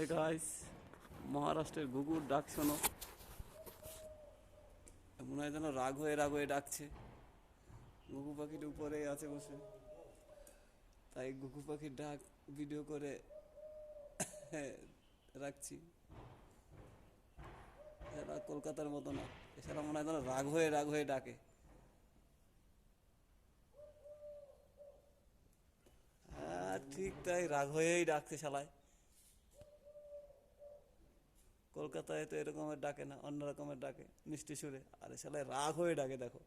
Hey guys, মহারাষ্ট্রের গুগুর ডাক শোনো। মনে হয় যেন রাগ হয়ে ডাকছে। ঘুঘু পাখির উপরে আছে বসে, তাই ঘুঘু পাখির ডাক ভিডিও করে রাখছি। এরা কলকাতার মতো না, এছাড়া মনে হয় যেন রাগ হয়ে ডাকে। হ্যাঁ ঠিক তাই, রাগ হয়েই ডাকছে শালায়। কলকাতায় তো এরকমের ডাকে না, অন্য রকমের ডাকে মিষ্টি সুরে, আরে শালায় রাগ হয়ে ডাকে দেখো।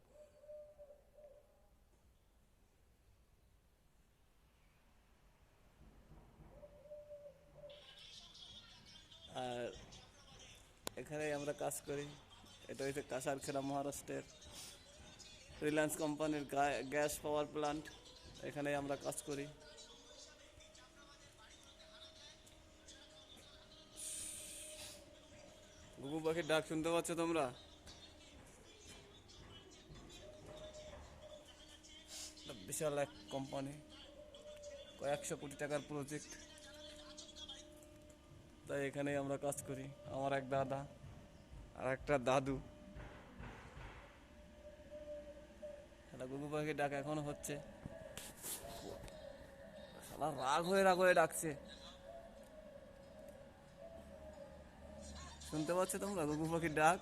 আর এখানেই আমরা কাজ করি। এটা হচ্ছে কাসারখেড়া, মহারাষ্ট্রের রিলায়েন্স কোম্পানির গ্যাস পাওয়ার প্ল্যান্ট। এখানেই আমরা কাজ করি। ঘুঘু পাখির ডাক শুনতে পাচ্ছ তোমরা? এটা বিশাল এক কোম্পানি, কয়েকশো কোটি টাকার প্রজেক্ট, তাই এখানেই আমরা কাজ করি। আমার এক দাদা আর একটা দাদু। এটা ঘুঘু পাখির ডাক এখনো হচ্ছে। শালা রাগ হয়ে ডাকছে। শুনতে পাচ্ছ তোমরা ঘুঘু পাখির ডাক?